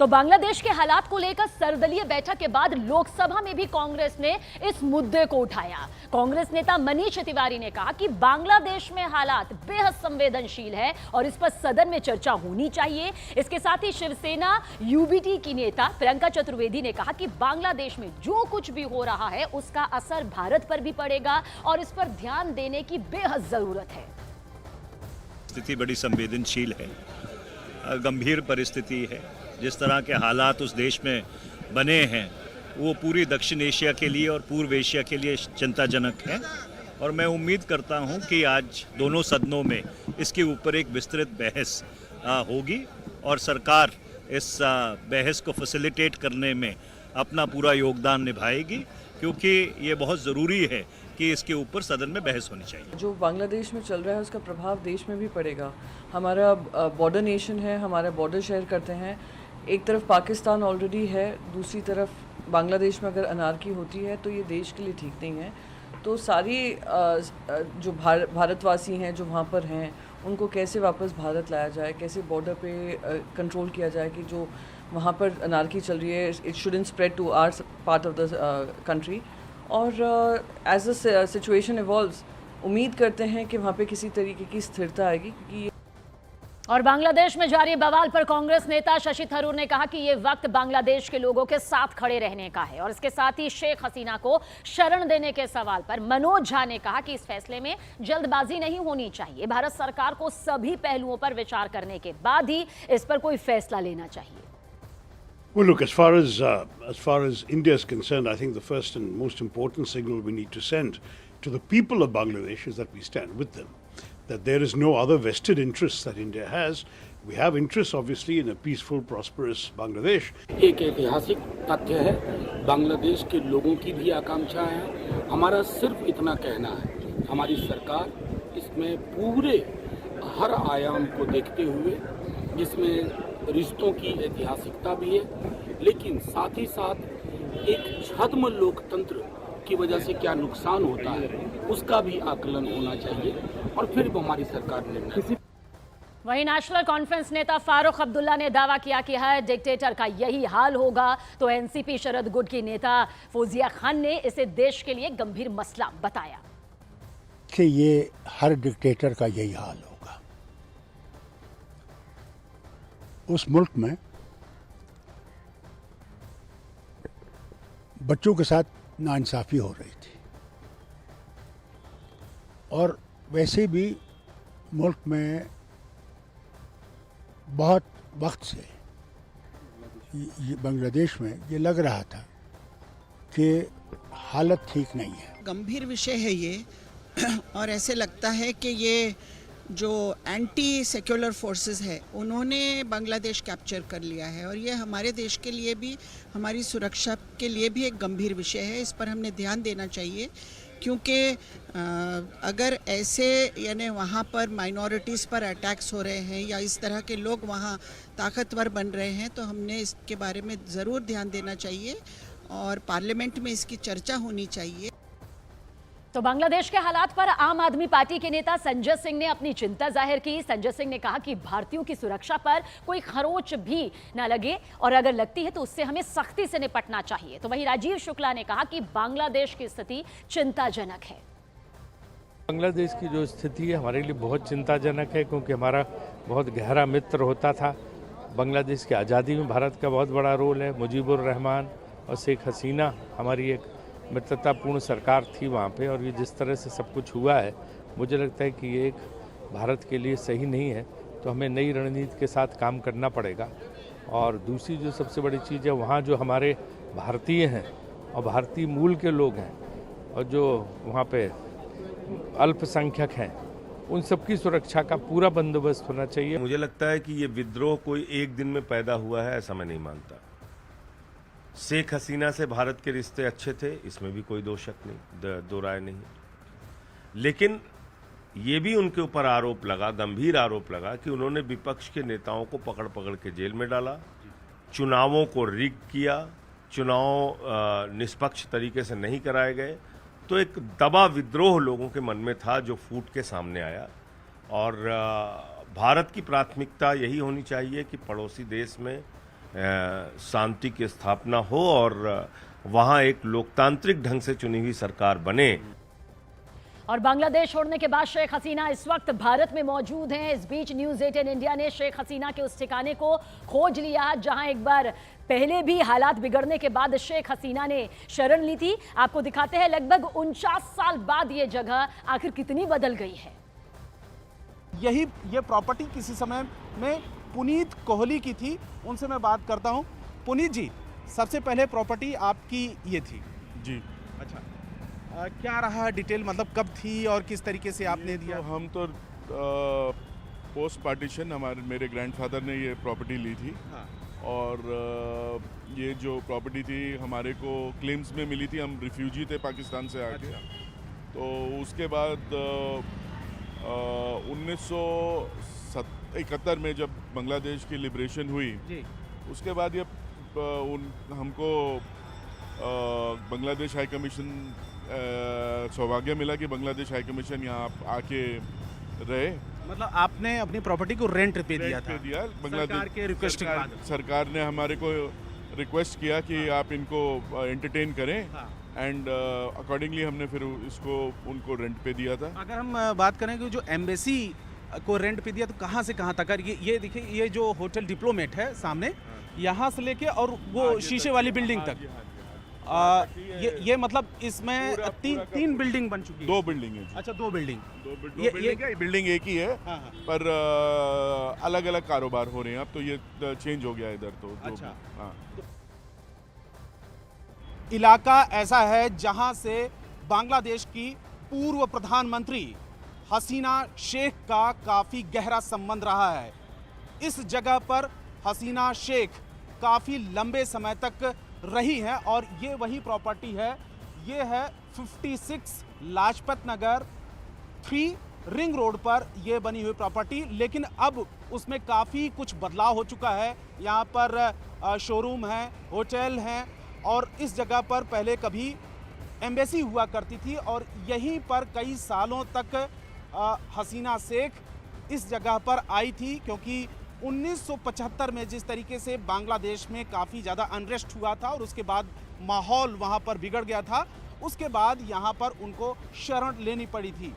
तो बांग्लादेश के हालात को लेकर सर्वदलीय बैठक के बाद लोकसभा में भी कांग्रेस ने इस मुद्दे को उठाया। कांग्रेस नेता मनीष तिवारी ने कहा कि बांग्लादेश में हालात बेहद संवेदनशील है और इस पर सदन में चर्चा होनी चाहिए। इसके साथ ही शिवसेना यूबीटी की नेता प्रियंका चतुर्वेदी ने कहा कि बांग्लादेश में जो कुछ भी हो रहा है उसका असर भारत पर भी पड़ेगा और इस पर ध्यान देने की बेहद जरूरत है। स्थिति बड़ी संवेदनशील है, गंभीर परिस्थिति है। जिस तरह के हालात उस देश में बने हैं वो पूरी दक्षिण एशिया के लिए और पूर्व एशिया के लिए चिंताजनक है और मैं उम्मीद करता हूं कि आज दोनों सदनों में इसके ऊपर एक विस्तृत बहस होगी और सरकार इस बहस को फैसिलिटेट करने में अपना पूरा योगदान निभाएगी, क्योंकि ये बहुत ज़रूरी है कि इसके ऊपर सदन में बहस होनी चाहिए। जो बांग्लादेश में चल रहा है उसका प्रभाव देश में भी पड़ेगा। हमारा बॉर्डर नेशन है, हमारा बॉर्डर शेयर करते हैं। एक तरफ पाकिस्तान ऑलरेडी है, दूसरी तरफ बांग्लादेश में अगर अनारकी होती है तो ये देश के लिए ठीक नहीं है। तो सारी जो भारतवासी हैं जो वहाँ पर हैं उनको कैसे वापस भारत लाया जाए, कैसे बॉर्डर पे कंट्रोल किया जाए कि जो वहाँ पर अनारकी चल रही है it shouldn't spread to our part of the country. और एज अ सिचुएशन इवॉल्व्स उम्मीद करते हैं कि वहाँ पे किसी तरीके की स्थिरता आएगी। क्योंकि और बांग्लादेश में जारी बवाल पर कांग्रेस नेता शशि थरूर ने कहा कि ये वक्त बांग्लादेश के लोगों के साथ खड़े रहने का है और इसके साथ ही शेख हसीना को शरण देने के सवाल पर मनोज झा ने कहा कि इस फैसले में जल्दबाजी नहीं होनी चाहिए। भारत सरकार को सभी पहलुओं पर विचार करने के बाद ही इस पर कोई फैसला लेना चाहिए। Well, look, as far as India is concerned, I think the first and most important signal we need to send to the people of Bangladesh is that we stand with them, that there is no other vested interests that India has. We have interests, obviously, in a peaceful, prosperous Bangladesh. एक ऐतिहासिक तथ्य है, बांग्लादेश के लोगों की भी आकांक्षा है। हमारा सिर्फ इतना कहना है, हमारी सरकार इसमें पूरे हर आयाम को देखते हुए, जिसमें रिश्तों की ऐतिहासिकता भी है, लेकिन साथ ही साथ एक छद्म लोकतंत्र की वजह से क्या नुकसान होता है उसका भी आकलन होना चाहिए और फिर वो हमारी सरकार निर्णय। वहीं नेशनल कॉन्फ्रेंस नेता फारूक अब्दुल्ला ने दावा किया कि हर डिक्टेटर का यही हाल होगा, तो एनसीपी शरद गुट की नेता फौजिया खान ने इसे देश के लिए गंभीर मसला बताया कि ये हर डिक्टेटर का यही हाल होगा। उस मुल्क में बच्चों के साथ नाइंसाफ़ी हो रही थी और वैसे भी मुल्क में बहुत वक्त से बांग्लादेश में ये लग रहा था कि हालत ठीक नहीं है। गंभीर विषय है ये और ऐसे लगता है कि ये जो एंटी सेक्युलर फोर्सेस है उन्होंने बांग्लादेश कैप्चर कर लिया है और ये हमारे देश के लिए भी, हमारी सुरक्षा के लिए भी एक गंभीर विषय है। इस पर हमने ध्यान देना चाहिए, क्योंकि अगर ऐसे यानी वहाँ पर माइनॉरिटीज़ पर अटैक्स हो रहे हैं या इस तरह के लोग वहाँ ताकतवर बन रहे हैं तो हमने इसके बारे में ज़रूर ध्यान देना चाहिए और पार्लियामेंट में इसकी चर्चा होनी चाहिए। तो बांग्लादेश के हालात पर आम आदमी पार्टी के नेता संजय सिंह ने अपनी चिंता जाहिर की। संजय सिंह ने कहा कि भारतीयों की सुरक्षा पर कोई खरोंच भी न लगे और अगर लगती है तो उससे हमें सख्ती से निपटना चाहिए। तो वहीं राजीव शुक्ला ने कहा कि बांग्लादेश की स्थिति चिंताजनक है। बांग्लादेश की जो स्थिति है हमारे लिए बहुत चिंताजनक है, क्योंकि हमारा बहुत गहरा मित्र होता था। बांग्लादेश की आज़ादी में भारत का बहुत बड़ा रोल है। मुजीबुर रहमान और शेख हसीना हमारी एक मित्रतापूर्ण सरकार थी वहाँ पे, और ये जिस तरह से सब कुछ हुआ है मुझे लगता है कि ये एक भारत के लिए सही नहीं है। तो हमें नई रणनीति के साथ काम करना पड़ेगा। और दूसरी जो सबसे बड़ी चीज़ है, वहाँ जो हमारे भारतीय हैं और भारतीय मूल के लोग हैं और जो वहाँ पे अल्पसंख्यक हैं, उन सबकी सुरक्षा का पूरा बंदोबस्त होना चाहिए। मुझे लगता है कि ये विद्रोह कोई एक दिन में पैदा हुआ है, ऐसा मैं नहीं मानता। शेख हसीना से भारत के रिश्ते अच्छे थे, इसमें भी कोई दो शक नहीं, दो राय नहीं। लेकिन ये भी उनके ऊपर आरोप लगा, गंभीर आरोप लगा कि उन्होंने विपक्ष के नेताओं को पकड़ पकड़ के जेल में डाला, चुनावों को रिग किया, चुनाव निष्पक्ष तरीके से नहीं कराए गए। तो एक दबा विद्रोह लोगों के मन में था जो फूट के सामने आया। और भारत की प्राथमिकता यही होनी चाहिए कि पड़ोसी देश में शांति की स्थापना हो और वहाँ एक लोकतांत्रिक ढंग से चुनी हुई सरकार बने। और बांग्लादेश छोड़ने के बाद शेख हसीना इस वक्त भारत में मौजूद हैं। इस बीच न्यूज़ 18 इंडिया ने शेख हसीना के उस ठिकाने को खोज लिया जहां एक बार पहले भी हालात बिगड़ने के बाद शेख हसीना ने शरण ली थी। आपको दिखाते हैं लगभग 49 साल बाद ये जगह आखिर कितनी बदल गई है। ये प्रॉपर्टी किसी समय में पुनीत कोहली की थी, उनसे मैं बात करता हूं। पुनीत जी, सबसे पहले प्रॉपर्टी आपकी ये थी? जी। अच्छा, क्या रहा डिटेल, मतलब कब थी और किस तरीके से आपने दिया? तो हम तो पोस्ट पार्टीशन मेरे ग्रैंडफादर ने ये प्रॉपर्टी ली थी। हाँ। और ये जो प्रॉपर्टी थी हमारे को क्लेम्स में मिली थी, हम रिफ्यूजी थे पाकिस्तान से आके। अच्छा। तो उसके बाद 1971 में जब बांग्लादेश की लिबरेशन हुई जी। उसके बाद ये हमको बांग्लादेश हाई कमीशन सौभाग्य मिला कि बांग्लादेश हाई कमीशन यहाँ आके रहे। मतलब आपने अपनी प्रॉपर्टी को रेंट पे दिया था? दिया सरकार के रिक्वेस्ट के बाद? सरकार ने हमारे को रिक्वेस्ट किया कि आप इनको एंटरटेन करें एंड अकॉर्डिंगली हमने फिर इसको उनको रेंट पे दिया था। अगर हम बात करें कि जो एम्बेसी को रेंट पे दिया तो कहाँ से कहाँ तक? ये देखिए, ये जो होटल डिप्लोमेट है सामने, यहाँ से लेके और वो शीशे वाली बिल्डिंग तक, ये मतलब इसमें तीन बिल्डिंग बन चुकी है? 2 बिल्डिंग है। अच्छा, 2 बिल्डिंग। ये बिल्डिंग एक ही है। हाँ। पर अलग अलग कारोबार हो रहे हैं अब तो, ये चेंज हो गया इधर तो। अच्छा। हाँ। इलाका ऐसा है जहां से बांग्लादेश की पूर्व प्रधानमंत्री हसीना शेख का काफ़ी गहरा संबंध रहा है। इस जगह पर हसीना शेख काफ़ी लंबे समय तक रही है और ये वही प्रॉपर्टी है। ये है 56 लाजपत नगर 3 रिंग रोड पर ये बनी हुई प्रॉपर्टी, लेकिन अब उसमें काफ़ी कुछ बदलाव हो चुका है। यहाँ पर शोरूम है, होटल हैं और इस जगह पर पहले कभी एम्बेसी हुआ करती थी और यहीं पर कई सालों तक हसीना शेख इस जगह पर आई थी, क्योंकि 1975 में जिस तरीके से बांग्लादेश में काफ़ी ज़्यादा अनरेस्ट हुआ था और उसके बाद माहौल वहाँ पर बिगड़ गया था, उसके बाद यहाँ पर उनको शरण लेनी पड़ी थी।